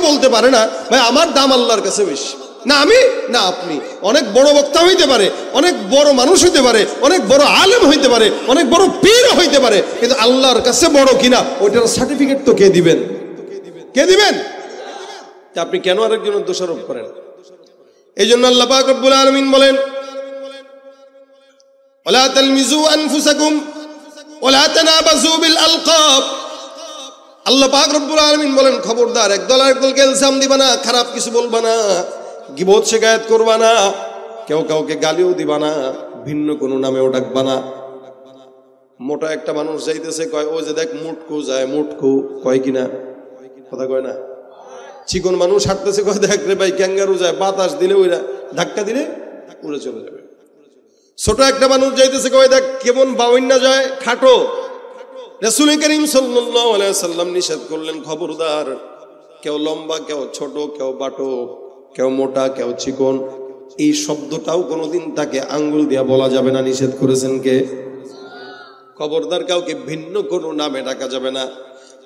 বলতে পারে না ভাই আমার দাম আল্লাহর কাছে বেশি, না আমি না আপনি। অনেক বড় বক্তা হইতে পারে, অনেক বড় মানুষ হইতে পারে, অনেক বড় আলেম হইতে পারে, অনেক বড় পীর হইতে পারে, কিন্তু আল্লাহর কাছে বড় কিনা ওইটার সার্টিফিকেট তো কে দিবেন? কে দিবেন? আপনি কেন আরেকজনের দোষারোপ করেন? এই জন্য আল্লাহ পাক রব্বুল আলামিন বলেন ওয়ালা তালমিজু আনফুসাকুম ওয়ালা তানাবাজু বিল আলকাব। আল্লাহ পাক রব্বুল আলামিন বলেন খবরদার একদল আরেকদলকে ইলজাম দিবা না, খারাপ কিছু বলবা না, গীবত শিকায়াত করবা না, কেউ কাউকে গালিও দিবা না, ভিন্ন কোনো নামেও ডাকবা না। মোটা একটা মানুষ যাইতেছে কয় ও যে দেখ মুটকু যায়, মুটকু কয় কিনা কথা কয় না। চিকন মানুষ হাঁটতেছে কয় দেখ রে ভাই ক্যাঙ্গারু যায়, বাতাস দিলে ওইরা ধাক্কা দিলে উড়ে চলে যাবে। ছোট একটা মানুষ যাইতেছে কয় দেখ কেমন বাউন্না যায়, খাটো। রাসূল করিম সাল্লাল্লাহু আলাইহি ওয়াসাল্লাম নিষেধ করলেন খবরদার কেউ লম্বা, কেউ ছোট, কেউ বাটো, কেউ মোটা, কেউ চিকন, এই শব্দটাও কোনোদিন তাকে আঙ্গুল দিয়া বলা যাবে না, নিষেধ করেছেন কে? খবরদার কাউকে ভিন্ন কোনো নামে ডাকা যাবে না।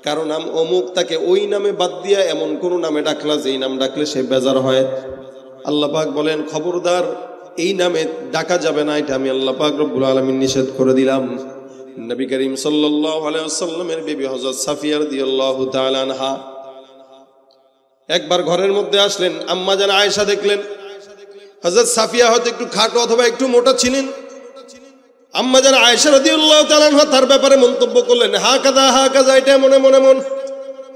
কারো নাম অমুক, তাকে ওই নামে বাদ দিয়া এমন কোনো নামে ডাকলা যেই নাম ডাকলে সে বেজার হয়। আল্লাহ পাক বলেন খবরদার এই নামে ডাকা যাবে না, এটা আমি আল্লাহ পাক রব্বুল আলামিন নিষেধ করে দিলাম। নবী করিম সাল্লাল্লাহু আলাইহি ওয়াসাল্লামের বিবি হযরত সাফিয়া রাদিয়াল্লাহু তাআলা আনহা একবার ঘরের মধ্যে আসলেন, আম্মা জান আয়েশা দেখলেন হযরত সাফিয়া হয়তো একটু খাটো অথবা একটু মোটা ছিলেন। আম্মা জান আয়েশা রাদিয়াল্লাহু তাআলা আনহা তার ব্যাপারে মন্তব্য করলেন হাকাযা, এটা মনে মনে মন,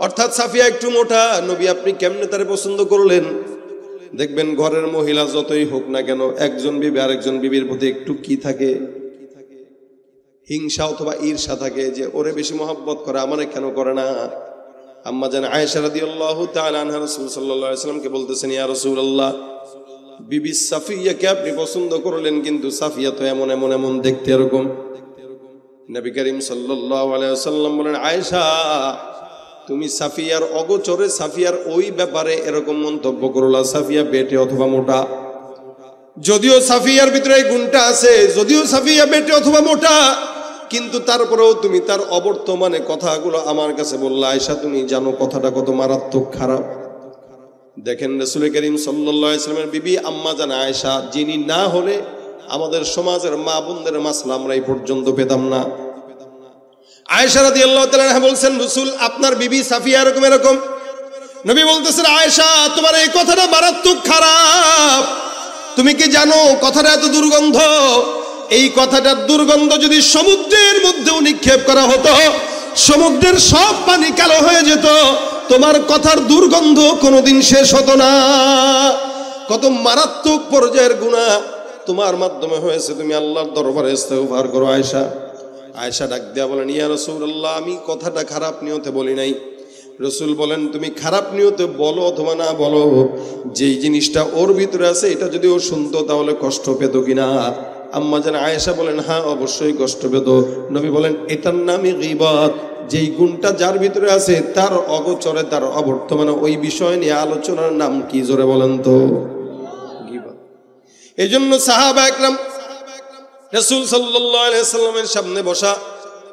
অর্থাৎ সাফিয়া একটু মোটা, নবী আপনি কেমনে তারে পছন্দ করলেন? দেখবেন ঘরের মহিলা যতই হোক না কেন একজন বিবি আরেকজন বিবির প্রতি একটু কি থাকে, হিংসা অথবা ঈর্ষা থাকে, যে ওরে বেশি মহব্বত করে আমারে কেন করে না। আম্মা জান আয়েশা রাদিয়াল্লাহু তাআলা আনহা রাসূল সাল্লাল্লাহু আলাইহি ওয়াসাল্লামকে বলতেছেন ইয়া রাসূলুল্লাহ বিবি সাফিয়াকে আপনি পছন্দ করলেন, কিন্তু সাফিয়া তো এমন এমন এমন দেখতে এরকম। নবী করিম সাল্লাল্লাহু আলাইহি ওয়াসাল্লাম বলেন আয়েশা তুমি সাফিয়ার অগোচরে সাফিয়ার ওই ব্যাপারে এরকম মন্তব্য করলা, সাফিয়া বেটে অথবা মোটা। যদিও সাফিয়ার ভিতরে এই গুণটা আছে, যদিও সাফিয়া বেটে অথবা মোটা, কিন্তু তারপরেও তুমি তার অবর্তমানে কথাগুলো আমার কাছে বললা। আয়েশা তুমি জানো কথাটা কত মারাত্মক খারাপ। দেখেন রাসূল করিম সাল্লাল্লাহু আলাইহি ওয়াসাল্লামের বিবি আম্মা জান আয়েশা, যিনি না হলে আমাদের সমাজের মা বোনদের মাসলা আমরা এই পর্যন্ত পেতাম না। আয়েশা রাদিয়াল্লাহু তাআলা আনহা বলছেন রাসূল আপনার বিবি সাফিয়া এরকম এরকম। নবী বলতেছেন আয়েশা তোমার এই কথাটা মারাত্মক খারাপ, তুমি কি জানো কথাটা এত দুর্গন্ধ? এই কথাটার দুর্গন্ধ যদি সমুদ্রের মধ্যেও নিক্ষেপ করা হতো সমুদ্রের সব পানি কালো হয়ে যেত, তোমার কথার দুর্গন্ধ কোনোদিন শেষ হতো না। কত মারাত্মক পর্যায়ের গুনাহ তোমার মাধ্যমে হয়েছে, তুমি আল্লাহর দরবারে ইস্তেগফার করো। আয়েশা ডাক দিয়া বলেন ইয়া রাসূলুল্লাহ আমি কথাটা খারাপ নিয়তে বলি নাই। রাসূল বলেন তুমি খারাপ নিয়তে বলো অথবা না বলো, যেই জিনিসটা ওর ভিতরে আছে এটা যদি ও শুনতো তাহলে কষ্ট পেত কিনা? আম্মা জান আয়েশা বলেন হ্যাঁ অবশ্যই কষ্ট পেত। নবী বলেন এটার নামই গীবত, যেই গুণটা যার ভিতরে আছে তার অগোচরে তার অবর্তমানে ওই বিষয় নিয়ে আলোচনার নাম কি জোরে বলেন তো? গীবত। এই জন্য সাহাবা একরাম রাসূল সাল্লাল্লাহু আলাইহি ওয়াসাল্লামের সামনে বসা,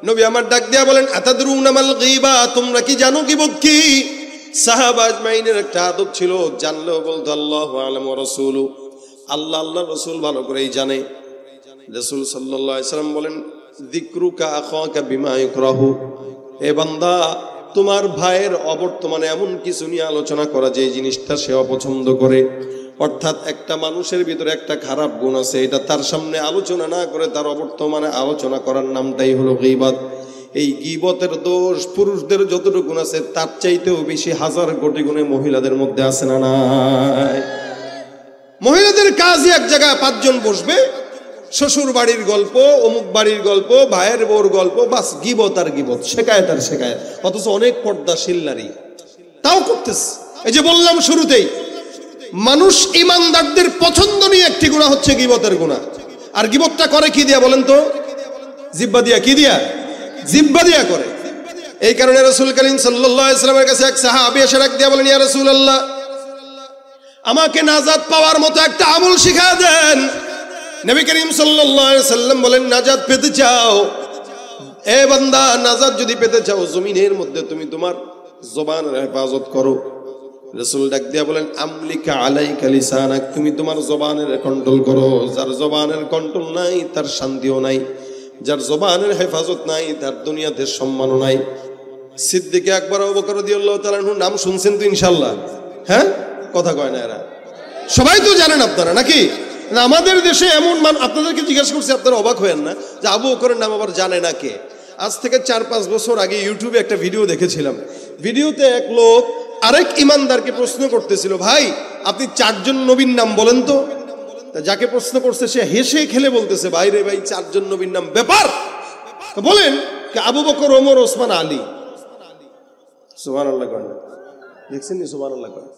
নবী আমার ডাক দিয়া বলেন আতাদরুনা মাল গীবা, তোমরা কি জানো গীবত কি? সাহাবা আজমাইনের একটা আদব ছিল, জানলেও বলতো আল্লাহু আ'লাম ওয়া রাসূলু, আল্লাহর রাসূল ভালো করেই জানে। রাসূল সাল্লাল্লাহু আলাইহি ওয়াসাল্লাম বলেন যিকরুকা আখাকা বিমা ইকরাহু, এ বান্দা তোমার ভাইয়ের অবর্তমানে এমন কিছু নিয়ে আলোচনা করা যে জিনিসটা সে অপছন্দ করে। অর্থাৎ একটা মানুষের ভিতরে একটা খারাপ গুণ আছে, এটা তার সামনে আলোচনা না করে তার অবর্তমানে আলোচনা করার নামটাই হলো গীবত। এই গীবতের দোষ পুরুষদের যতটুকু গুণ আছে তার চাইতেও বেশি হাজার কোটি গুণে মহিলাদের মধ্যে আছে না নাই? মহিলাদের কাজই এক জায়গায় 5 জন বসবে, শ্বশুর বাড়ির গল্প, অমুক বাড়ির গল্প, ভাইয়ের বউর গল্প, বাস গীবত আর গীবত, শেখায়ত আর শেখায়ত। অথচ অনেক পর্দাশীল নারী তাও করতেছে। এই যে বললাম শুরুতেই, মানুষ ইমানদারদের পছন্দ নিয়ে একটি গুনাহ হচ্ছে গীবতের গুনাহ। আর গীবতটা করে কি দিয়া বলেন তো? জিহ্বা দিয়া। কি দিয়া? জিহ্বা দিয়া করে। এই কারণে রাসূল করিম সাল্লাল্লাহু আলাইহি ওয়াসাল্লামের কাছে এক সাহাবী এসে ডাক দিয়া বলেন ইয়া রাসূলুল্লাহ আমাকে নাজাত পাওয়ার মতো একটা আমল শিখা দেন। নবী করিম সাল্লাল্লাহু আলাইহি ওয়াসাল্লাম বলেন নাজাত পেতে চাও? এ বান্দা নাজাত যদি পেতে চাও জমিনের মধ্যে তুমি তোমার জবানের হেফাজত করো। রাসূল ডাক দিয়া বলেন আমলিকা আলাইকা লিসানাক, তুমি তোমার জবানের কন্ট্রোল করো। যার জবানের কন্ট্রোল নাই তার শান্তিও নাই, যার জবানের হেফাজত নাই তার দুনিয়াতে সম্মানও নাই। সিদ্দিক আকবর আবু বকর রাদিয়াল্লাহু তাআলা আনহু নাম শুনছেন তো ইনশাআল্লাহ? হ্যাঁ, কথা কয় না এরা, সবাই তো জানেন আপনারা নাকি? না, আমাদের দেশে এমন আপনাদেরকে জিজ্ঞাসা করছি, আপনারা অবাক হয়েন না যে আবু বকরের নাম আবার জানে না কে? আজ থেকে 4-5 বছর আগে ইউটিউবে একটা ভিডিও দেখেছিলাম। ভিডিওতে এক লোক আরেক ইমানদারকে প্রশ্ন করতেছিল, ভাই আপনি 4 জন নবীর নাম বলেন তো। যাকে প্রশ্ন করছে সে হেসে খেলে বলতেছে, ভাই রে ভাই 4 জন নবীর নাম ব্যাপার, বলেন আবু বকর, ওমর, ওসমান, আলী। সুবহানাল্লাহ কয় না? দেখছেন নি সুবহানাল্লাহ কয়?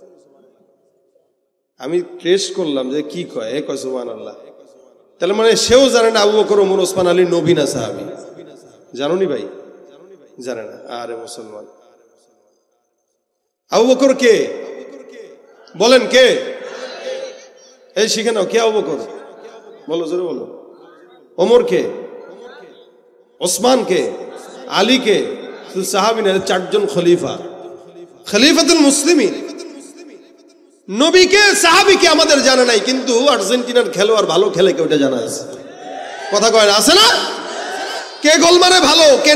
আমি টেস্ট করলাম যে কি কয়, কয় সুবহানাল্লাহ। তাহলে মানে সেও জানে না আবু বকর, ওমর, ওসমান, আলী নবী না সাহাবী? জানোনি ভাই? জানে না? আরে মুসলমান, আবু বকর কে বলেন? কে? এই শিখে নাও, কে আবু বকর? বলো, জোরে বলো। ওমর কে? ওসমান কে? আলী কে? শুধু সাহাবী না, 4 জন খলিফা, খলিফাতুল মুসলিমিন। নবীকে, সাহাবীকে আমাদের জানা নাই, কিন্তু আর্জেন্টিনার খেলোয়াড় ভালো খেলে কে ওটা জানা আছে। কথা কয় না? আছে না? কে গোল মারে ভালো, কে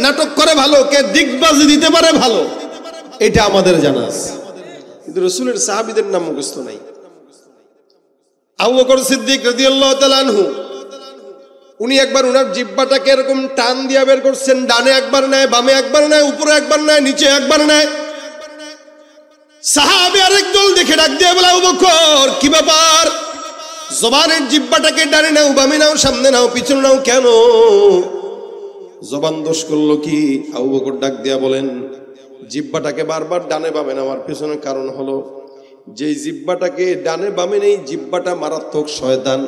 নাটক করে ভালো, কে দিগবাজি দিতে পারে ভালো, এটা আমাদের জানা আছে, কিন্তু রাসূলের সাহাবীদের নাম মুখস্থ নাই। আবু বকর সিদ্দিক রাদিয়াল্লাহু তাআলা আনহু, উনি একবার উনার জিহ্বাটাকে এরকম টান দিয়া বের করছেন, ডানে একবার নেয়, বামে একবার নেয়, উপরে একবার নেয়, নিচে একবার নেয়। সাহাবী আরেক দল দেখে ডাক দিয়ে বলে, আবু বকর কি ব্যাপার? জবানের জিহ্বাটাকে ডানে নাও, বামে নাও, সামনে নাও, পিছনে নাও, কেন? জবান দোষ করলো কি? আবু বকর ডাক দিয়া বলেন, জিহ্বাটাকে বারবার ডানে বামে নেওয়ার পেছনে কারণ হলো, যে জিহ্বাটাকে ডানে বামে নেই, জিহ্বাটা মারাত্মক শয়তান।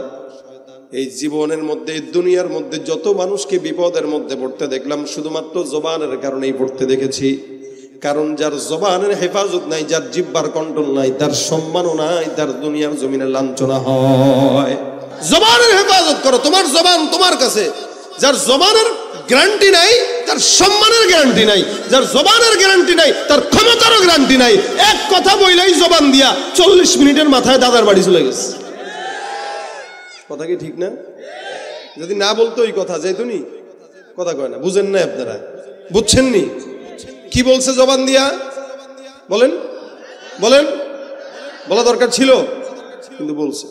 এই জীবনের মধ্যে, দুনিয়ার মধ্যে যত মানুষকে বিপদের মধ্যে পড়তে দেখলাম, শুধুমাত্র জবানের কারণেই পড়তে দেখেছি। কারণ যার জবানের হেফাজত নাই, যার জিহ্বার কন্ট্রোল নাই, তার সম্মানও নাই, তার দুনিয়ার জমিনে লাঞ্ছনা হয়। জবানের হেফাজত করো, তোমার জবান তোমার কাছে। যার জবানের গ্যারান্টি নাই তার সম্মানের গ্যারান্টি নাই, যার জবানের গ্যারান্টি নাই তার ক্ষমতারও গ্যারান্টি নাই। এক কথা বইলেই জবান দিয়া 40 মিনিটের মাথায় দাদার বাড়ি চলে গেছে। কথা কি ঠিক না? যদি না বলতো এই কথা যাইতনি। কথা কয় না, বুঝেন না আপনারা? বুঝছেন নি কি বলছে জবান দিয়া? বলেন, বলেন, বলা দরকার ছিল, কিন্তু বলছে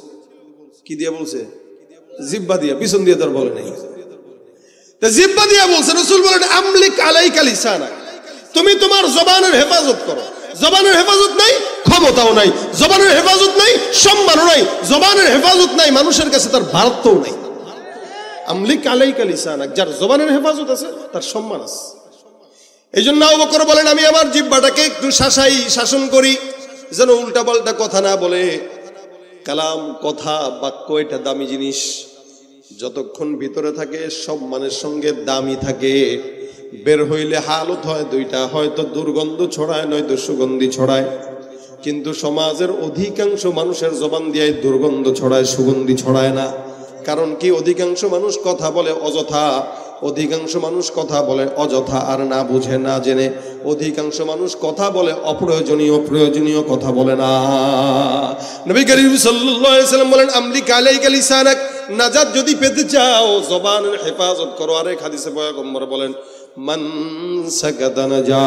কি দিয়া? বলছে জিহ্বা দিয়া, পিছন দিয়ে তার বলে নাই। জিহ্বা দিয়া বলছে। রাসূল বলেন আমলিক আলাইকা লিসানাক, তুমি তোমার জবানের হেফাজত করো। জবানের হেফাজত নাই, ক্ষমতাও নাই। জবানের হেফাজত নাই, সম্মানও নাই। জবানের হেফাজত নাই, মানুষের কাছে তার ভারতও নাই। আমলিক আলাইকা লিসানাক, যার জবানের হেফাজত আছে তার সম্মান আছে। এই জন্য আবু বকর বলেন, আমি আমার জিহ্বাটাকে একটু শাসন করি, যেন উল্টা পাল্টা কথা না বলে। কালাম, কথা, বাক্য এটা দামি জিনিস, যতক্ষণ ভিতরে থাকে সম্মানের সঙ্গে দামি থাকে। বের হইলে হালত হয় দুইটা, হয়তো দুর্গন্ধ ছড়ায়, নয়তো সুগন্ধি ছড়ায়। কিন্তু সমাজের অধিকাংশ মানুষের জবান দিয়ে দুর্গন্ধ ছড়ায়, সুগন্ধি ছড়ায় না। কারণ কি? অধিকাংশ মানুষ কথা বলে অযথা, অধিকাংশ মানুষ কথা বলে অযথা আর না বুঝে না জেনে। অধিকাংশ মানুষ কথা বলে অপ্রয়োজনীয়, প্রয়োজনীয় কথা বলে না। নবী করিম সাল্লাল্লাহু আলাইহি ওয়াসাল্লাম বলেন আমলিক আলাইকা লিসানাক, নাজাত যদি পেতে চাও জবানের হেফাজত করো। আরেক হাদিসে পয়গম্বর বলেন মান সাকাতা নাজা,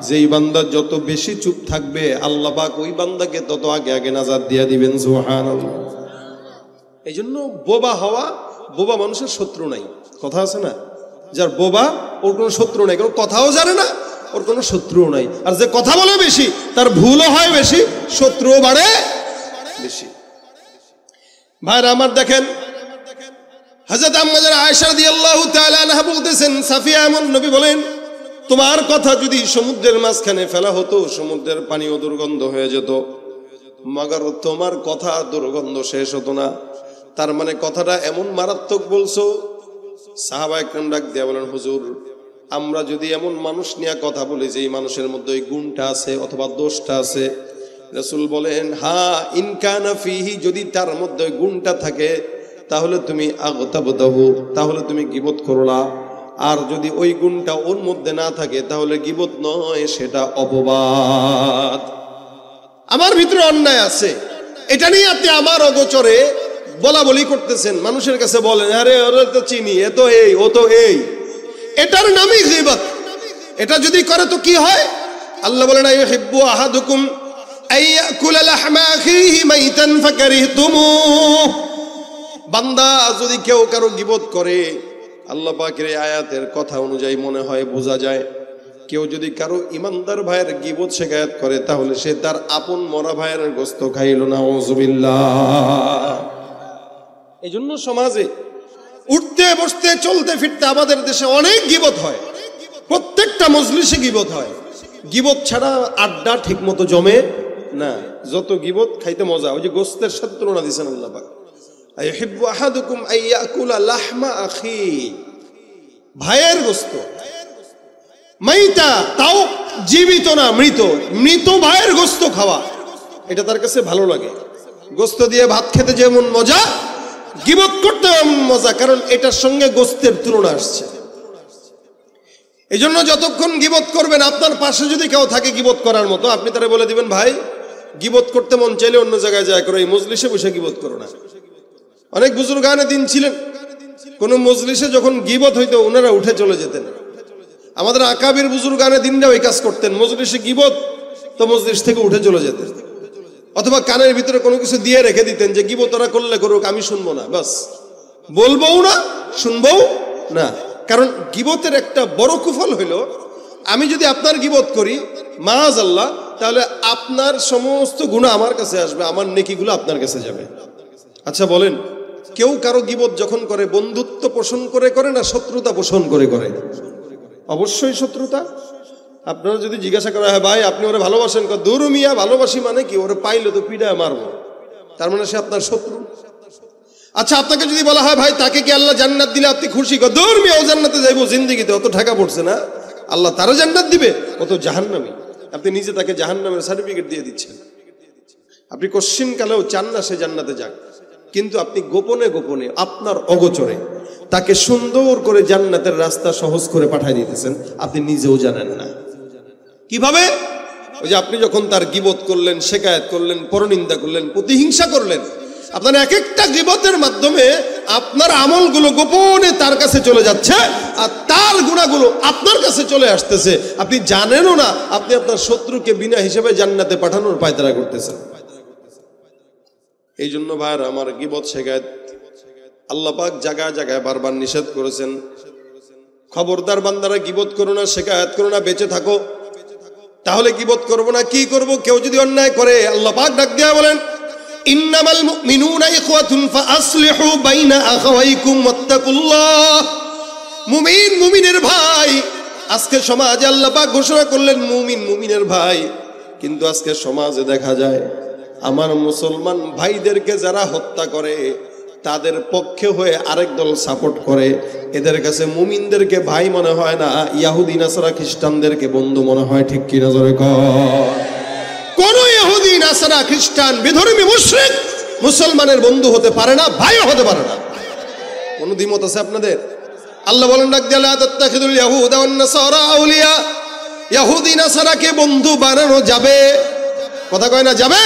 যেই বান্দা যত বেশি চুপ থাকবে আল্লাহ পাক ওই বান্দাকে তত আগে আগে নাজাত দিয়ে দিবেন। সুবহানাল্লাহ। এই জন্য বোবা হওয়া, বোবা মানুষের শত্রু নাই। কথা আছে না? যার বোবা ওর কোনো শত্রু নাই, কারণ কথাও জানে না, ওর কোনো শত্রুও নাই। আর যে কথা বলে বেশি তার ভুলও হয় বেশি, শত্রুও বাড়ে বেশি। ভাইরা আমার, দেখেন হযরত আম্মা আয়েশা রাদিয়াল্লাহু তাআলা আনহা বলতেছেন, সাফিয়া এমন নবী বলেন, তোমার কথা যদি সমুদ্রের মাঝখানে ফেলা হতো, সমুদ্রের পানিও দুর্গন্ধ হয়ে যেত, মগর তোমার কথা দুর্গন্ধ শেষ হতো না। তার মানে কথাটা এমন মারাত্মক বলছো। সাহাবা একরাম ডাক দিয়া বলেন, হুজুর আমরা যদি এমন মানুষ নিয়ে কথা বলি যে এই মানুষের মধ্যে ওই গুণটা আছে অথবা দোষটা আছে, রাসূল বলেন হা ইন কানা ফিহি, যদি তার মধ্যে ওই গুণটা থাকে তাহলে তুমি আগতাবতাহু, তাহলে তুমি গীবত করলা। আর যদি ওই গুণটা ওর মধ্যে না থাকে তাহলে গীবত নয়, সেটা অপবাদ। আমার ভিতরে অন্যায় আছে, এটা নিয়ে আপনি আমার অগোচরে বলা বলি করতেছেন, মানুষের কাছে বলেন আরে ওরা তো চিনি, এ তো এই, ও তো এই, এটার নামই গীবত। এটা যদি করে তো কি হয়? আল্লাহ বলেন আইয়ুহিব্বু আহাদুকুম আইয়াকুলা লাহমা আখিহি মাইতান ফাকারিহতুমুহ। বান্দা যদি কেউ কারো গীবত করে, আল্লাহ পাকের এই আয়াতের কথা অনুযায়ী মনে হয় বোঝা যায় কেউ যদি কারো ইমানদার ভাইয়ের গীবত শিকায়াত করে তাহলে সে তার আপন মরা ভাইয়ের গোশত খাইল না। আউযুবিল্লাহ। এই জন্য সমাজে উঠতে বসতে চলতে ফিরতে আমাদের দেশে অনেক গীবত হয়, প্রত্যেকটা মজলিসে গীবত হয়। গীবত ছাড়া আড্ডা ঠিক মতো জমে না। যত গীবত খাইতে মজা, ওই যে গোশতের সাথে তুলনা দিয়েছেন আল্লাহ পাক, আইয়ুহিব্বু আহাদুকুম আইয়াকুলা লাহমা আখি, ভাইয়ের গোশত, মাইতা তাও জীবিত না, মৃত, মৃত ভাইয়ের গোশত খাওয়া এটা তার কাছে ভালো লাগে। গোশত দিয়ে ভাত খেতে যেমন মজা, গীবত করতে এমন মজা, কারণ এটার সঙ্গে গোশতের তুলনা আসছে। এই জন্য যতক্ষণ গীবত করবেন, আপনার পাশে যদি কেউ থাকে গীবত করার মতো, আপনি তারা বলে দিবেন ভাই গীবত করতে মন চাইলে অন্য জায়গায় যায় করো, এই মজলিসে বসে গীবত করো না। অনেক বুজুর্গানে দিন ছিলেন, কোন মজলিসে যখন গীবত হইতো ওনারা উঠে চলে যেতেন। আমাদের আকাবির বুজুর্গানে দিনরা ওই কাজ করতেন, মজলিসে গীবত তো মজলিস থেকে উঠে চলে যেতেন, অথবা কানের ভিতরে কোনো কিছু দিয়ে রেখে দিতেন যে গীবত ওরা করলে করুক, আমি শুনবো না, বাস বলবও না শুনবও না। কারণ গীবতের একটা বড় কুফল হইল, আমি যদি আপনার গীবত করি মাআযাল্লাহ, তাহলে আপনার সমস্ত গুনাহ আমার কাছে আসবে, আমার নেকিগুলো আপনার কাছে যাবে। আচ্ছা বলেন, কেউ কারো গীবত যখন করে বন্ধুত্ব পোষণ করে করে না শত্রুতা পোষণ করে করে? অবশ্যই শত্রুতা। আপনারা যদি জিজ্ঞাসা করা হয় ভাই আপনি ওরে ভালোবাসেন, দূর মিয়া ভালোবাসি মানে কি, ওরে পাইলে তো পিড়ায় মারবো, তার মানে সে আপনার শত্রু। আচ্ছা আপনাকে যদি বলা হয় ভাই তাকে কি আল্লাহ জান্নাত দিলে আপনি খুশি, দূর মিয়া ও জান্নাতে যাইবো, জিন্দেগিতে অত ঢাকা পড়ছে না, আল্লাহ তারও জান্নাত দিবে, ও তো জাহান্নামী। আপনি নিজে তাকে জাহান্নামের সার্টিফিকেট দিয়ে দিচ্ছেন। আপনি কোশ্চিন কালেও চান না সে জান্নাতে যাক, কিন্তু আপনি গোপনে গোপনে আপনার অগোচরে তাকে সুন্দর করে জান্নাতের রাস্তা সহজ করে পাঠিয়ে দিতেছেন, আপনি নিজেও জানেন না। কিভাবে? ওই যে আপনি যখন তার গীবত করলেন, শিকায়াত করলেন, পরনিন্দা করলেন, প্রতিহিংসা করলেন, আপনার এক একটা গীবতের মাধ্যমে আপনার আমলগুলো গোপনে তার কাছে চলে যাচ্ছে, আর তার গুনাহগুলো আপনার কাছে চলে আসতেছে, আপনি জানেনও না। আপনি আপনার শত্রুকে বিনা হিসেবে জান্নাতে পাঠানোর পায়তারা করতেছেন। এই জন্য ভাইরা আমার, গীবত শিকায়াত আল্লাহ পাক জায়গায় জায়গায় বারবার নিষেধ করেছেন। খবরদার বান্দারা গীবত করো না, শিকায়াত করো না, বেঁচে থাকো। তাহলে গীবত করবো না, কি করব? কেউ যদি অন্যায় করে আল্লাহ পাক ডাক দিয়া বলেন ইন্নামাল মুমিনুনা ইখওয়াতুন ফাআসলিহু বাইনা আখাওয়াইকুম ওয়াত্তাকুল্লাহ। মুমিন মুমিনের ভাই। আজকে সমাজে আল্লাহ পাক ঘোষণা করলেন মুমিন মুমিনের ভাই, কিন্তু আজকে সমাজে দেখা যায় আমার মুসলমান ভাইদেরকে যারা হত্যা করে তাদের পক্ষে হয়ে আরেক দল সাপোর্ট করে। এদের কাছে মুমিনদেরকে ভাই মনে হয় না, ইহুদি নাসারা খ্রিস্টানদেরকে বন্ধু মনে হয়। ঠিক কি না জোরে কর? কোন ইহুদি নাসারা খ্রিস্টান বিধর্মী মুশরিক মুসলমানের বন্ধু হতে পারে না, ভাইও হতে পারে না। কোন দ্বিমত আছে আপনাদের? আল্লাহ বলেন ডাক দিয়া লা তাত্তাখিদুল ইয়াহুদা ওয়ান নাসারা আউলিয়া। ইহুদি নাসারাকে বন্ধু বানানো যাবে? কথা কয় না যাবে?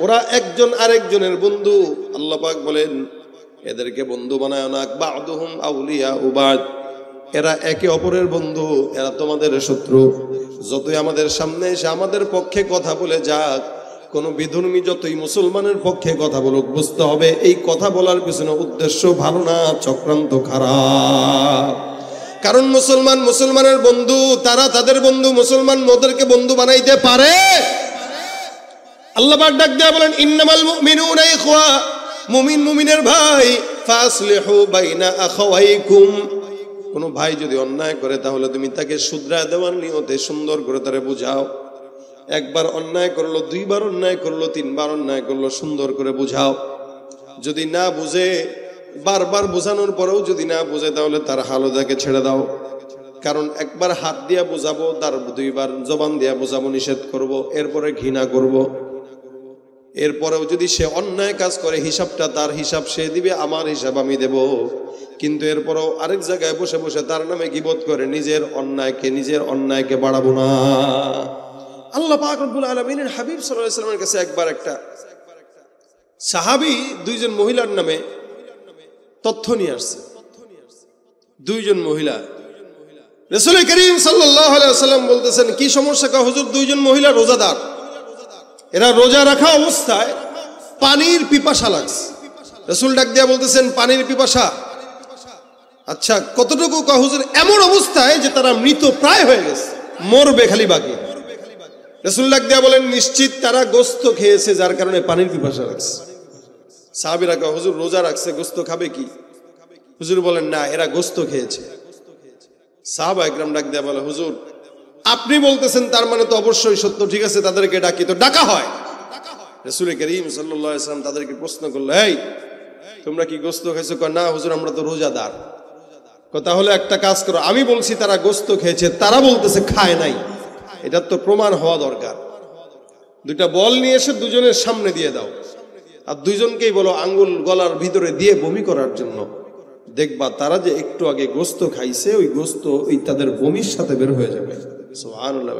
ওরা একজন আরেকজনের বন্ধু। আল্লাহ পাক বলেন এদেরকে বন্ধু বানায় না, বা'দুহুম আউলিয়া বা'দ, এরা একে অপরের বন্ধু, এরা তোমাদের শত্রু। যতই আমাদের সামনে এসে আমাদের পক্ষে কথা বলে যাক, কোন বিধর্মী যতই মুসলমানের পক্ষে কথা বলুক, বুঝতে হবে এই কথা বলার পিছনে উদ্দেশ্য ভালো না, চক্রান্ত খারাপ। কারণ মুসলমান মুসলমানের বন্ধু, তারা তাদের বন্ধু, মুসলমান ওদেরকে বন্ধু বানাইতে পারে? আল্লাহ পাক ডাক দেয়া বলেন ইন্নামাল মুমিনুনা ইখওয়া, মুমিন মুমিনের ভাই, ফাসলিহু বাইনা আখাওয়াইকুম। কোন ভাই যদি অন্যায় করে তাহলে তুমি তাকে শুধরায় দেওয়ার নিয়তে সুন্দর করে তারে বুঝাও। একবার অন্যায় করলো, দুইবার অন্যায় করলো, তিনবার অন্যায় করলো, সুন্দর করে বুঝাও। যদি না বুঝে, বারবার বোঝানোর পরেও যদি না বুঝে, তাহলে তার হালদাকে ছেড়ে দাও। কারণ একবার হাত দিয়া বোঝাবো, তার দুইবার জবান দিয়া বোঝাবো, নিষেধ করব, এরপরে ঘৃণা করব। এরপরেও যদি সে অন্যায় কাজ করে, হিসাবটা তার হিসাব সে দিবে, আমার হিসাব আমি দেব। কিন্তু এরপরেও আরেক জায়গায় বসে বসে তার নামে গীবত করে নিজের অন্যায়কে বাড়াবো না। আল্লাহ পাক রব্বুল আলামিনের হাবিব সাল্লাল্লাহু আলাইহি ওয়াসাল্লামের কাছে একবার একটা সাহাবী দুইজন মহিলার নামে তথ্য নিয়ে আসছে। দুইজন মহিলা, রাসূল করিম সাল্লাল্লাহু আলাইহি ওয়াসাল্লাম বলতেছেন কি সমস্যা? কা হুজুর, দুইজন মহিলা রোজাদার, এরা রোজা রাখা অবস্থায় পানির পিপাসা লাগছে। রাসূল ডাক দিয়া বলতেছেন পানির পিপাসা, আচ্ছা কতটুকু? কা হুজুর, এমন অবস্থায় যে তারা মৃত প্রায় হয়ে গেছে, মরবে খালি বাকি। রাসূল ডাক দিয়া বলেন নিশ্চিত তারা গোশত খেয়েছে, যার কারণে পানির পিপাসা লাগছে। সাহাবীরা কা হুজুর রোজা রাখছে, গোশত খাবে কি? হুজুর বলেন না, এরা গোশত খেয়েছে। সাহাবা একরাম ডাক দিয়া বলে হুজুর আপনি বলতেছেন তার মানে তো অবশ্যই সত্য, ঠিক আছে তাদেরকে ডাকি। তো ডাকা হয়। রাসূল করিম সাল্লাল্লাহু আলাইহি ওয়াসাল্লাম তাদেরকে প্রশ্ন করলো, এই তোমরা কি গোশত খাইছো? কয় না হুজুর, আমরা তো রোজাদার। তাহলে একটা কাজ করো, আমি বলছি তারা গোশত খেয়েছে, তারা বলতেছে খায় নাই, এটা তো প্রমাণ হওয়া দরকার। দুইটা বল নিয়ে এসে দুজনের সামনে দিয়ে দাও, আর দুইজনকেই বলো আঙ্গুল গলার ভিতরে দিয়ে বমি করার জন্য। দেখবা তারা যে একটু আগে গোশত খাইছে, ওই গোশত ওই তাদের বমির সাথে বের হয়ে যাবে। সুবহানাল্লাহ।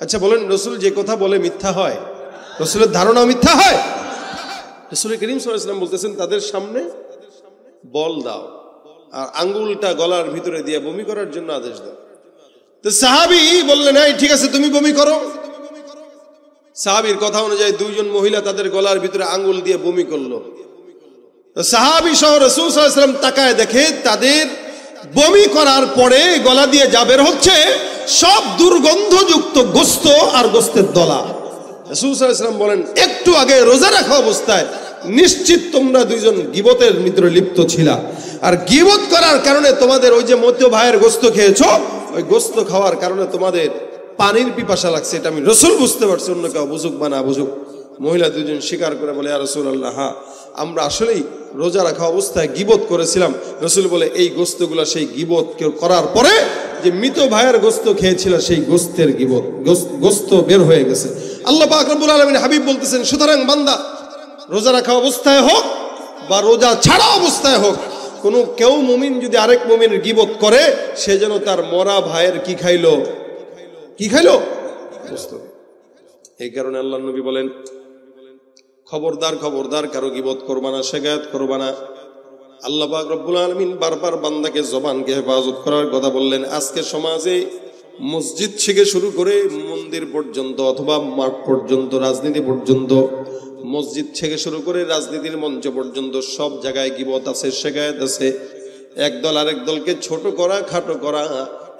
আচ্ছা বলেন, রাসূল যে কথা বলে মিথ্যা হয়? রাসূলের ধারণা মিথ্যা হয়? রাসূল করিম সাল্লাল্লাহু আলাইহি ওয়াসাল্লাম বলতেছেন তাদের সামনে বল দাও আর আঙ্গুলটা গলার ভিতরে দিয়ে বমি করার জন্য আদেশ দাও। তো সাহাবী বললেন এই ঠিক আছে তুমি বমি করো। সাহাবীর কথা অনুযায়ী দুইজন মহিলা তাদের গলার ভিতরে আঙ্গুল দিয়ে বমি করলো। তো সাহাবী সহ রাসূল সাল্লাল্লাহু আলাইহি ওয়াসাল্লাম তাকায় দেখে তাদের বমি করার পরে গলা দিয়ে যা বের হচ্ছে সব দুর্গন্ধযুক্ত গোশত আর গোশতের দলা। রাসূল সাল্লাল্লাহু আলাইহি ওয়াসাল্লাম বলেন একটু আগে রোজা রাখা অবস্থায় নিশ্চিত তোমরা দুইজন গীবতের ভিতরে লিপ্ত ছিলা, আর গীবত করার কারণে তোমাদের ওই যে মধ্য ভাইয়ের গোশত খেয়েছো, ওই গোশত খাওয়ার কারণে তোমাদের পানির পিপাসা লাগছে। এটা আমি রাসূল বুঝতে পারছি, অন্য কেউ বুঝুক বা না বুঝুক। মহিলা দুজন স্বীকার করে বলে ইয়া রাসূলুল্লাহ, হ্যাঁ আমরা আসলেই রোজা রাখা অবস্থায় গীবত করেছিলাম। রাসূল বলে এই গোশতগুলো সেই গীবত করার পরে যে মৃত ভাইয়ের গোশত খেয়েছিল সেই গোশতের গীবত, গোশত বের হয়ে গেছে। আল্লাহ পাক রব্বুল আলামিন হাবিব বলতেছেন সুতরাং বান্দা রোজা রাখা অবস্থায় হোক বা রোজা ছাড়া অবস্থায় হোক, কোনো কেউ মুমিন যদি আরেক মুমিনের গীবত করে সে যেন তার মরা ভাইয়ের কি খাইলো? গোশত। এই কারণে আল্লাহর নবী বলেন খবরদার খবরদার কারো গীবত করবা না, শিকায়াত করবা না। আল্লাহ পাক রব্বুল আলামিন বারবার বান্দাকে জবানকে হেফাজত করার কথা বললেন। আজকে সমাজে মসজিদ থেকে শুরু করে মন্দির পর্যন্ত অথবা মাঠ পর্যন্ত, রাজনীতি পর্যন্ত, মসজিদ থেকে শুরু করে রাজনীতির মঞ্চ পর্যন্ত সব জায়গায় গীবত আছে, শিকায়াত আছে। একদল আরেক দলকে ছোট করা, খাটো করা,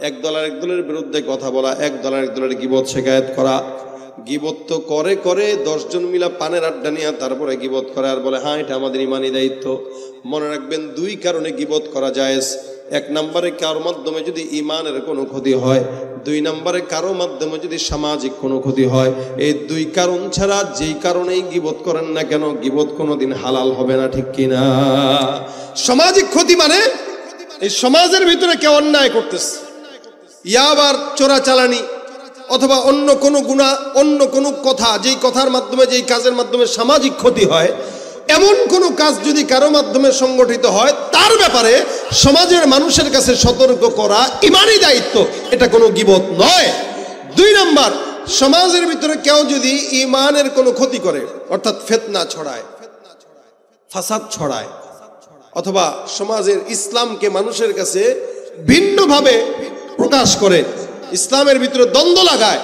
একদল আরেক দলের বিরুদ্ধে কথা বলা, একদল আরেক দলের গীবত শিকায়াত করা। গীবত তো করে 10 জন মিলা পানের আড্ডা নিয়ে তারপরে গীবত করে আর বলে হ্যাঁ এটা আমাদের ইমানি দায়িত্ব। মনে রাখবেন দুই কারণে গীবত করা জায়েজ। এক নম্বরে কারোর মাধ্যমে যদি ইমানের কোনো ক্ষতি হয়, দুই নম্বরে কারো মাধ্যমে যদি সামাজিক কোনো ক্ষতি হয়। এই দুই কারণ ছাড়া যেই কারণেই গীবত করেন না কেন গীবত কোনোদিন হালাল হবে না, ঠিক কিনা? সামাজিক ক্ষতি মানে এই সমাজের ভিতরে কেউ অন্যায় করতেছে, ইয়াবার চোরাচালানি অথবা অন্য কোনো গুনাহ, অন্য কোনো কথা, যেই কথার মাধ্যমে, যেই কাজের মাধ্যমে সামাজিক ক্ষতি হয়, এমন কোনো কাজ যদি কারো মাধ্যমে সংগঠিত হয় তার ব্যাপারে সমাজের মানুষের কাছে সতর্ক করা ইমানি দায়িত্ব, এটা কোনো গীবত নয়। দুই নাম্বার, সমাজের ভিতরে কেউ যদি ইমানের কোনো ক্ষতি করে, অর্থাৎ ফিতনা ছড়ায়, ফাসাদ ছড়ায়, অথবা সমাজের ইসলামকে মানুষের কাছে ভিন্নভাবে প্রকাশ করে, ইসলামের ভিতরে দ্বন্দ্ব লাগায়,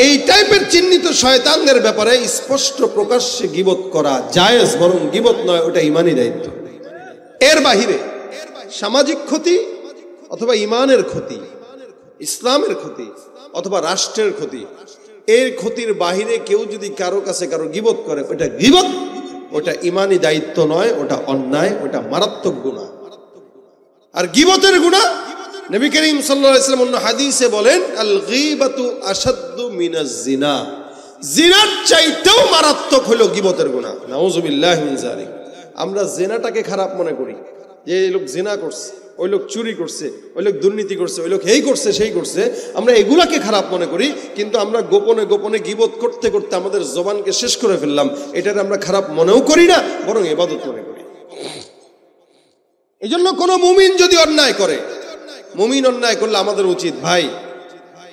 এই টাইপের চিহ্নিত শয়তানদের ব্যাপারে স্পষ্ট প্রকাশ্যে গীবত করা জায়েজ, বরং গীবত নয়, ওটা ইমানি দায়িত্ব। এর বাহিরে সামাজিক ক্ষতি অথবা ইমানের ক্ষতি, ইসলামের ক্ষতি অথবা রাষ্ট্রের ক্ষতি, এর ক্ষতির বাহিরে কেউ যদি কারো কাছে কারো গীবত করে, ওটা গীবত, ওটা ইমানি দায়িত্ব নয়, ওটা অন্যায়, ওটা মারাত্মক গুনাহ। আর গীবতের গুনাহ নবী করিম সাল্লাল্লাহু আলাইহি ওয়াসাল্লাম অন্য হাদিসে বলেন আল গীবাতু আশাদ্দু মিনাজ জিনা, জিনার চাইতেও মারাত্মক হলো গীবতের গুনাহ। নাউযুবিল্লাহি মিন যালিক। আমরা জিনাটাকে খারাপ মনে করি, যে এই লোক জিনা করছে, ওই লোক চুরি করছে, ওই লোক দুর্নীতি করছে, ওই লোক এই করছে সেই করছে, আমরা এগুলাকে খারাপ মনে করি। কিন্তু আমরা গোপনে গোপনে গীবত করতে করতে আমাদের জবানকে শেষ করে ফেললাম। এটার আমরা খারাপ মনেও করি না, বরং ইবাদত মনে করি। এই জন্য কোনো মুমিন যদি অন্যায় করে, মুমিন অন্যায় করলে আমাদের উচিত ভাই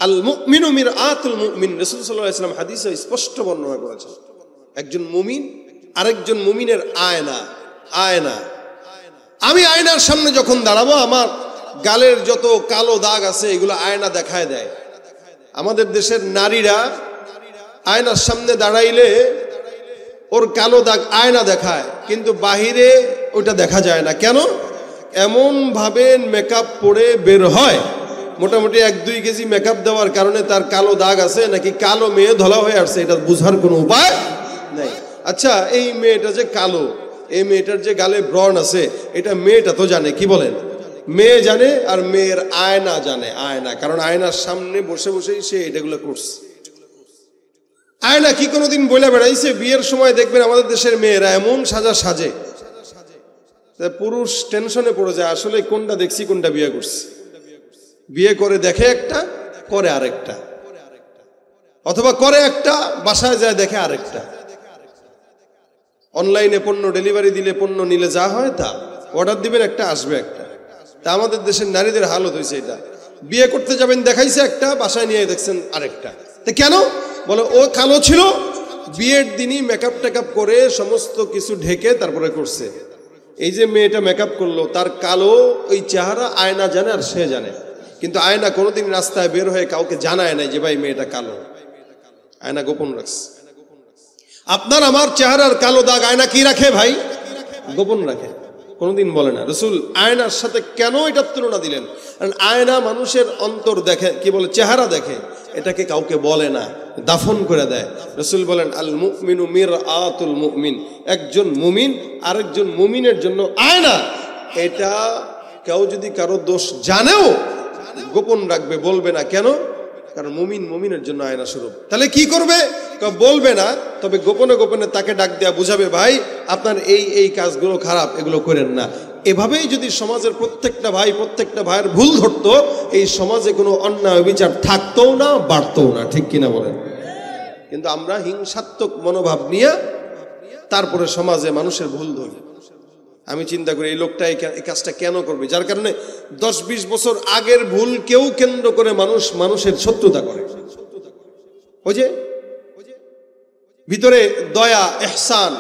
আল মুমিনু মিরআতুল মুমিন, রাসূল সাল্লাল্লাহু আলাইহি ওয়াসাল্লাম হাদিসে স্পষ্ট বর্ণনা করেছেন একজন মুমিন আরেকজন মুমিনের আয়না। আয়না, আমি আয়নার সামনে যখন দাঁড়াবো আমার গালের যত কালো দাগ আছে এগুলো আয়না দেখায় দেয়। আমাদের দেশের নারীরা আয়নার সামনে দাঁড়াইলে ওর কালো দাগ আয়না দেখায়, কিন্তু বাহিরে ওটা দেখা যায় না। কেন? এমন ভাবে মেকআপ পরে বের হয়, মোটামুটি 1-2 কেজি মেকআপ দেওয়ার কারণে তার কালো দাগ আছে নাকি কালো মেয়ে ধলা হয়ে আসছে এটা বোঝার কোনো উপায় নাই। আচ্ছা, এই মেয়েটা যে কালো, এই মেয়েটার যে গালে ব্রণ আছে এটা মেয়েটা তো জানে, কি বলেন? মেয়ে জানে, আর মেয়ের আয়না জানে। আয়না, কারণ আয়নার সামনে বসে বসেই সে এটাগুলো করছে। আয়না কি কোনোদিন বলে বেড়াইছে? বিয়ের সময় দেখবেন আমাদের দেশের মেয়েরা এমন সাজা সাজে, পুরুষ টেনশনে পড়ে যায় আসলে কোনটা দেখছি কোনটা বিয়ে করছি। বিয়ে করে দেখে একটা, করে আরেকটা, অথবা করে একটা বাসায় যায় দেখে আরেকটা। অনলাইনে পণ্য ডেলিভারি দিলে পণ্য নিলে যা হয় তা, অর্ডার দিবেন একটা আসবে একটা। তা আমাদের দেশের নারীদের হালত হয়েছে এটা, বিয়ে করতে যাবেন দেখাইছে একটা, বাসায় নিয়ে দেখছেন আরেকটা। তো কেন? বলে ও কালো ছিল, বিয়ের দিনই মেকআপ টেকআপ করে সমস্ত কিছু ঢেকে তারপরে করছে। এই যে মেয়েটা মেকআপ করলো তার কালো ওই চেহারা আয়না জানে আর সে জানে, কিন্তু আয়না কোনোদিন রাস্তায় বের হয়ে কাউকে জানায় নাই যে ভাই মেয়েটা কালো। আয়না গোপন রাখছে। আপনার আমার চেহারার কালো দাগ আয়না কি রাখে ভাই? গোপন রাখে, কোনোদিন বলে না। রাসূল আয়নার সাথে কেন এটার তুলনা দিলেন? কারণ আয়না মানুষের অন্তর দেখে, কি বলে, চেহারা দেখে, এটাকে কাউকে বলে না, দাফন করে দেয়। রাসূল বলেন আল মুমিনু মিরআতুল মুমিন, একজন মুমিন আরেকজন মুমিনের জন্য আয়না। এটা কেউ যদি কারো দোষ জানেও গোপন রাখবে, বলবে না। কেন? কারণ মুমিন মুমিনের জন্য আয়না স্বরূপ। তাহলে কি করবে? বলবে না, তবে গোপনে গোপনে তাকে ডাক দেয়া বুঝাবে, ভাই আপনার এই এই কাজগুলো খারাপ, এগুলো করেন না। এভাবেই যদি সমাজের প্রত্যেকটা ভাই প্রত্যেকটা ভাইয়ের ভুল ধরতো, এই সমাজে কোনো অন্যায় বিচার থাকতো না, বাড়তো না। ঠিক কিনা বলেন? কিন্তু আমরা হিংসাত্মক মনোভাব নিয়ে তারপরে সমাজে মানুষের ভুল ধরি। আমি চিন্তা করি এই লোকটা এই কাজটা কেন করবে, যার কারণে 10-20 বছর আগের ভুল কেউ কেন্দ্র করে মানুষের শত্রুতা করে। ওই যে ভিতরে দয়া, ইহসান,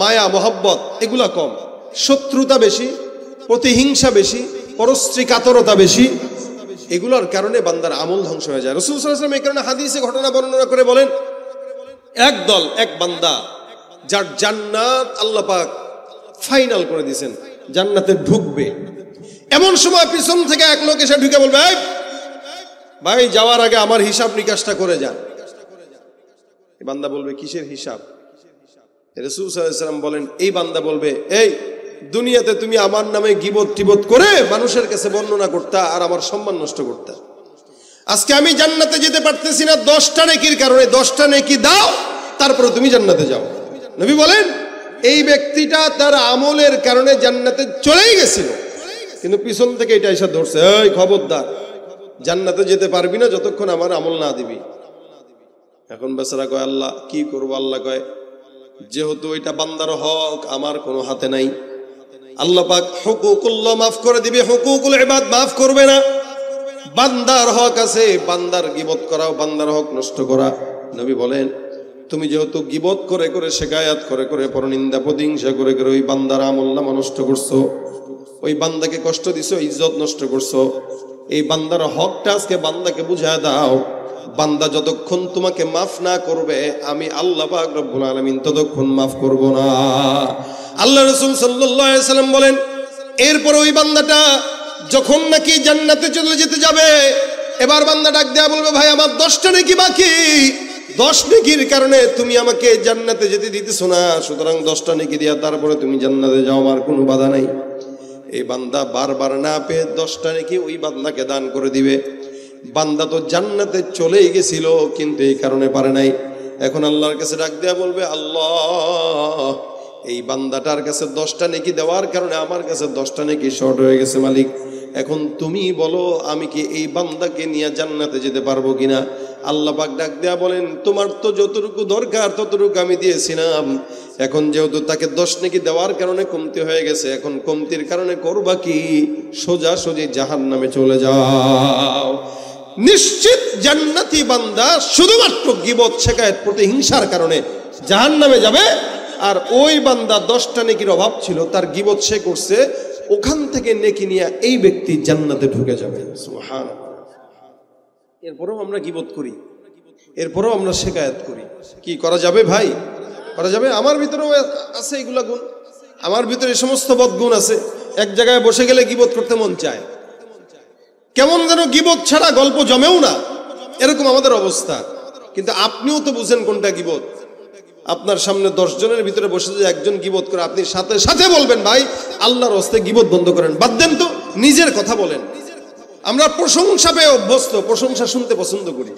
মায়া, মহব্বত এগুলা কম, শত্রুতা বেশি, প্রতিহিংসা বেশি, পরশ্রী কাতরতা বেশি। এগুলোর কারণে বান্দার আমল ধ্বংস হয়ে যায়। রাসূল সাল্লাল্লাহু আলাইহি ওয়াসাল্লাম এই কারণে হাদিসে ঘটনা বর্ণনা করে বলেন, এক বান্দা যার জান্নাত আল্লাহ পাক ফাইনাল করে দিয়েছেন, জান্নাতে ঢুকবে। এমন সময় পিছন থেকে এক লোক এসে ঢুকে বলবে, ভাই যাওয়ার আগে আমার হিসাব নিকাশটা করে যান। বান্দা বলবে, কিসের হিসাব? রাসূল সাল্লাল্লাহু আলাইহি ওয়াসাল্লাম বলেন, এই বান্দা বলবে, এই দুনিয়াতে তুমি আমার নামে গীবত টিবত করে মানুষের কাছে বর্ণনা করতা আর আমার সম্মান নষ্ট করতা। আজকে আমি জান্নাতে যেতে পারতেছি না 10টা নেকির কারণে, 10টা নেকি দাও তারপরে তুমি জান্নাতে যাও। নবী বলেন এই ব্যক্তিটা তার আমলের কারণে জান্নাতে চলেই গেছিল, কিন্তু পিছন থেকে এটা এসে ধরছে, এই খবরদার, জান্নাতে যেতে পারবি না যতক্ষণ আমার আমল না দিবি। এখন বেচারা কয়, আল্লাহ কি করবো? আল্লাহ কয়, যেহেতু এটা বান্দার হক, আমার কোনো হাতে নাই। আল্লাহ পাক হুকুকুল্লাহ মাফ করে দিবে, হুকুকুল ইবাদ মাফ করবে না। বান্দার হক আছে, বান্দার গীবত করাও বান্দার হক নষ্ট করা। নবী বলেন, তুমি যেহেতু গীবত করে করে, শিকায়াত করে করে, পরনিন্দা প্রতিহিংসা করে করে ওই বান্দার আমলনামা নষ্ট করছো, ওই বান্দাকে কষ্ট দিছো, ইজ্জত নষ্ট করছো, এই বান্দার হকটা আজকে বান্দাকে বুঝায় দাও। বান্দা যতক্ষণ তোমাকে মাফ না করবে, আমি আল্লাহ পাক রব্বুল আলামিন ততক্ষণ মাফ করব না। আল্লাহ রাসূল সাল্লাল্লাহু আলাইহি ওয়াসাল্লাম বলেন, এরপর ওই বান্দাটা যখন নাকি জান্নাতে চলে যেতে যাবে, এবার বান্দা ডাক দেয়া বলবে, ভাই আমার 10টা নেকি বাকি, 10 নেকির কারণে তুমি আমাকে জান্নাতে যেতে দিতেছো না, সুতরাং 10টা নেকি দিয়া তারপরে তুমি জান্নাতে যাও, আমার কোনো বাধা নাই। এই বান্দা বারবার না পেয়ে 10টা নেকি ওই বান্দাকে দান করে দিবে। বান্দা তো জান্নাতে চলেই গেছিল, কিন্তু এই কারণে পারে নাই। এখন আল্লাহর কাছে ডাক দেয়া বলবে, আল্লাহ এই বান্দাটার কাছে 10টা নেকি দেওয়ার কারণে আমার কাছে 10টা নেকি শর্ট হয়ে গেছে, মালিক এখন তুমি বলো আমি কি এই বান্দাকে নিয়ে জান্নাতে যেতে পারবো কিনা? আল্লাহ পাক ডাক দেয়া বলেন, তোমার তো যতটুকু দরকার ততটুকু আমি দিয়েছিলাম, এখন যেহেতু তাকে 10 নেকি দেওয়ার কারণে কমতি হয়ে গেছে, এখন কমতির কারণে করবা কি? সোজা সোজি জাহান্নামে চলে যাও। নিশ্চিত জান্নাতি বান্দা শুধুমাত্র গীবত শিকায়েত প্রতিহিংসার কারণে জাহান্নামে যাবে। আর ওই বান্দা 10টা নেকির অভাব ছিল, তার গীবত সে করছে, ওখান থেকে নেকি নিয়ে এই ব্যক্তি জান্নাতে ঢুকে যাবে। সুবহানাল্লাহ। এরপরেও আমরা গীবত করি, এরপরেও আমরা শিকায়েত করি। কি করা যাবে ভাই? করা যাবে? আমার ভিতরেও আছে এগুলা গুণ, আমার ভিতরে এই সমস্ত বদগুণ আছে। এক জায়গায় বসে গেলে গীবত করতে মন চায়, কেমন যেন গীবত ছাড়া গল্প জমেও না, এরকম আমাদের অবস্থা। কিন্তু আপনিও তো বুঝেন কোনটা গীবত। আপনার সামনে 10 জনের ভিতরে বসে যে একজন গীবত করে, আপনি সাথে সাথে বলবেন ভাই আল্লাহর হস্তে গীবত বন্ধ করেন, বাদ দেন তো, নিজের কথা বলেন। আমরা প্রশংসা পেয়ে অভ্যস্ত, প্রশংসা শুনতে পছন্দ করি।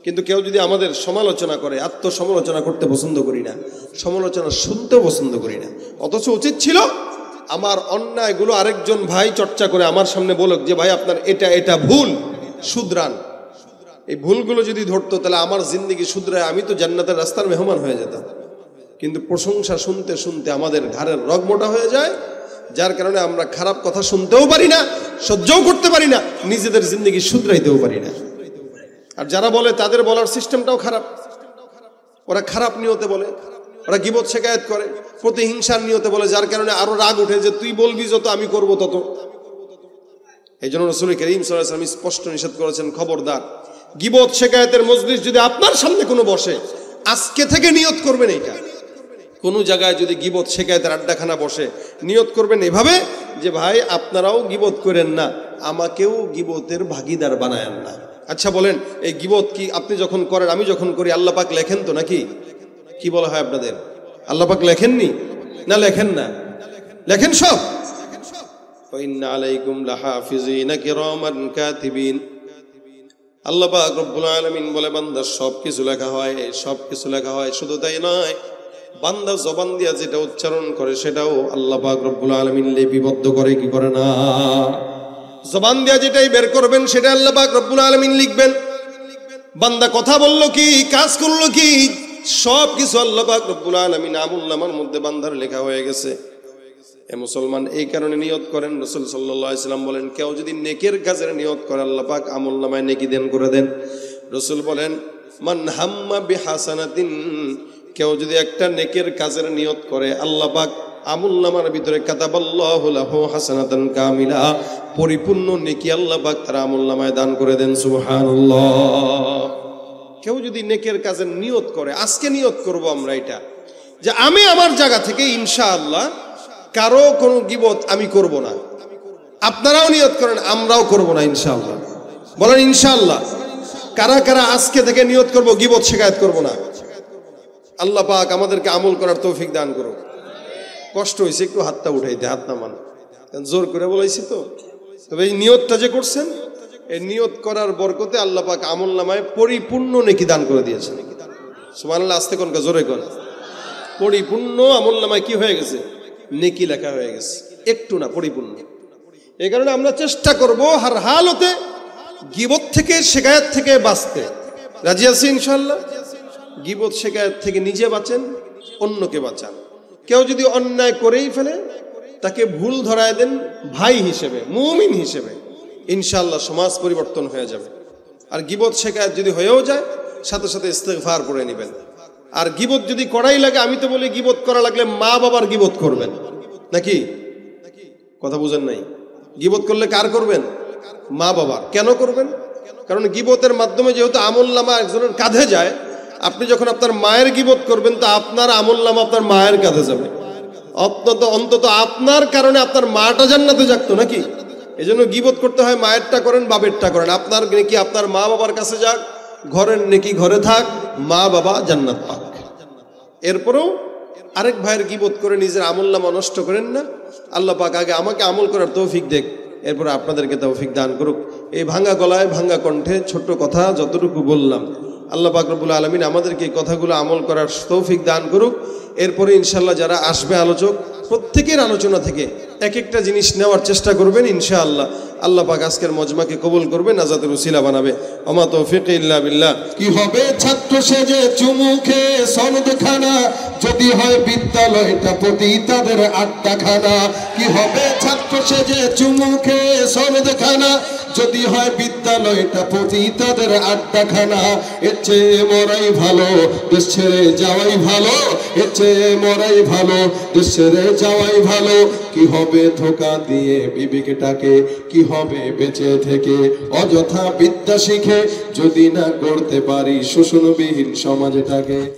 কিন্তু কেউ যদি আমাদের সমালোচনা করে, আত্মসমালোচনা করতে পছন্দ করি না, সমালোচনা শুনতেও পছন্দ করি না। অথচ উচিত ছিল আমার অন্যায়গুলো আরেকজন ভাই চর্চা করে আমার সামনে বলুক যে ভাই আপনার এটা এটা ভুল, শুধরান। এই ভুলগুলো যদি ধরতো তাহলে আমার জিন্দেগি শুধরায় আমি তো জান্নাতের রাস্তার মেহমান হয়ে যেতাম। কিন্তু প্রশংসা শুনতে শুনতে আমাদের ঘাড়ের রগ মোটা হয়ে যায়, যার কারণে আমরা খারাপ কথা শুনতেও পারি না, সহ্যও করতে পারি না, নিজেদের জিন্দেগি শুধরাইতেও পারি না। আর যারা বলে তাদের বলার সিস্টেমটাও খারাপ। ওরা খারাপ নিয়তে বলে, ওরা গীবত শিকায়েত করে, প্রতিহিংসার নিয়তে বলে, যার কারণে আরো রাগ উঠে যে তুই বলবি যত আমি করব তত। এই জন্য রাসূল করিম সাল্লাল্লাহু আলাইহি ওয়াসাল্লাম স্পষ্ট নিষেধ করেছেন, খবরদার গীবত শিকায়েতের মজলিস যদি আপনার সামনে কোনো বসে, আজকে থেকে নিয়ত করবেন এইটা। কোনো জায়গায় যদি গীবত শিকায়েতের আড্ডাখানা বসে, নিয়ত করবেন এভাবে যে ভাই আপনারাও গীবত করেন না, আমাকেও গীবতের ভাগীদার বানায়েন না। আচ্ছা বলেন, এই গীবত কি আপনি যখন করেন, আমি যখন করি, আল্লাহ পাক লেখেন তো নাকি? কি বলা হয় আপনাদের? আল্লাহ পাক লেখেননি? না লেখেন না? লেখেন সব। ইন্না আলাইকুম লাহাফিজিনা কিরামান কাতিবিন। আল্লাহ পাক রব্বুল আলামিন বলে বান্দার সবকিছু লেখা হয়, সবকিছু লেখা হয়। শুধু তাই নয়, বান্দা জবান দিয়া যেটা উচ্চারণ করে সেটাও আল্লাহ পাক রব্বুল আলামিন লিপিবদ্ধ করে, কি করে না? জবান দিয়া যেটাই বের করবেন সেটা আল্লাহ পাক রব্বুল আলামিন লিখবেন। বান্দা কথা বললো কি, কাজ করলো কি, সবকিছু আল্লাহ পাক রব্বুল আলামিন আমুলনামার মধ্যে বান্দার লেখা হয়ে গেছে। এ মুসলমান, এই কারণে নিয়ত করেন। রাসূল সাল্লাল্লাহু আলাইহি ওয়াসাল্লাম বলেন, কেউ যদি নেকের কাজের নিয়ত করে আল্লাহ পাক আমুলনামায় নেকি দান করে দেন। রাসূল বলেন, মান হাম্মা বিহাসানাতিন, কেউ যদি একটা নেকের কাজের নিয়ত করে আল্লাহ পাক আমুলনামার ভিতরে কাতাবাল্লাহু লাহু হাসানাতান কামিলা, পরিপূর্ণ নেকি আল্লাহ পাক তার আমুলনামায় দান করে দেন। সুবহানাল্লাহ। কেউ যদি নেকের কাজের নিয়ত করে, আজকে নিয়ত করব আমরা এটা, যে আমি আমার জায়গা থেকে ইনশাআল্লাহ কারো কোনো গীবত আমি করব না। আপনারাও নিয়ত করেন, আমরাও করব না ইনশাআল্লাহ। বলেন ইনশাআল্লাহ। কারা কারা আজকে থেকে নিয়ত করব গীবত শিকায়েত করব না? আল্লাহ পাক আমাদেরকে আমল করার তৌফিক দান করুক। কষ্ট হয়েছে একটু হাতটা উঠাইতে, হাত নামান, জোর করে বলাইছি তো। তবে এই নিয়তটা যে করছেন, এই নিয়ত করার বরকতে আল্লাহ পাক আমলনামায় পরিপূর্ণ নেকি দান করে দিয়েছেন। সুবহানাল্লাহ। আস্তে কোন, জোরে কোন। পরিপূর্ণ আমলনামায় কি হয়ে গেছে? নেকি লেখা হয়ে গেছে, একটু না, পরিপূর্ণ। এই কারণে আমরা চেষ্টা করব হার হালতে গীবত থেকে, শিকায়েত থেকে বাঁচতে। রাজি আছি ইনশাআল্লাহ? গীবত শিকায়েত থেকে নিজে বাঁচেন, অন্যকে বাঁচান। কেউ যদি অন্যায় করেই ফেলে তাকে ভুল ধরায় দেন ভাই হিসেবে, মুমিন হিসেবে, ইনশাআল্লাহ সমাজ পরিবর্তন হয়ে যাবে। আর গীবত শিকায়েত যদি হয়েও যায়, সাথে সাথে ইস্তেগফার করে নেবেন। আর গীবত যদি করাই লাগে, আমি তো বলি গীবত করা লাগলে মা বাবার গীবত করবেন, নাকি? কথা বুঝেন নাই? গীবত করলে কার করবেন? মা বাবার। কেন করবেন? কারণ গীবতের মাধ্যমে যেহেতু আমলনামা একজনের কাঁধে যায়, আপনি যখন আপনার মায়ের গীবত করবেন তো আপনার আমলনামা আপনার মায়ের কাঁধে যাবে। অন্তত আপনার কারণে আপনার মাটা জান্নাতে যাক তো, নাকি? এই জন্য গীবত করতে হয়, মায়েরটা করেন, বাবেরটা করেন। আপনার নেকি আপনার মা বাবার কাছে যাক, ঘরের নেকি ঘরে থাক, মা বাবা জান্নাত পাক। এরপরেও আরেক ভাইয়ের গীবত করে নিজের আমলনামা নষ্ট করেন না। আল্লাহ পাক আগে আমাকে আমল করার তৌফিক দেখ, এরপরে আপনাদেরকে তৌফিক দান করুক। এই ভাঙ্গা গলায় ভাঙ্গা কণ্ঠে ছোট্ট কথা যতটুকু বললাম, আল্লাহ পাক রব্বুল আলামিন আমাদেরকে এই কথাগুলো আমল করার তৌফিক দান করুক। এরপরে ইনশাআল্লাহ যারা আসবে আলোচক, প্রত্যেকের আলোচনা থেকে এক একটা জিনিস নেওয়ার চেষ্টা করবেন ইনশাআল্লাহ। আল্লাহ পাক আজকের মজমাকে কবুল করবে, নাজাতের উসিলা বানাবে। আমা তৌফিক ইল্লা বিল্লাহ। কি হবে ছাত্র সেজে চুমুখে সনদখানা, যদি হয় বিদ্যালয়টা প্রতি তাদের আড্ডাখানা। কি হবে ছাত্র সেজে চুমুখে সনদখানা, যদি হয় বিদ্যালয়টা পতিতাদের আড্ডাখানা। এর চেয়ে মরাই ভালো, দেশ ছেড়ে যাওয়াই ভালো। এর চেয়ে মরাই ভালো, দেশ ছেড়ে যাওয়াই ভালো। কি হবে ধোঁকা দিয়ে বিবেকটাকে, কি হবে বেঁচে থেকে অযথা বিদ্যা শিখে, যদি না গড়তে পারি শোষণবিহীন সমাজটাকে।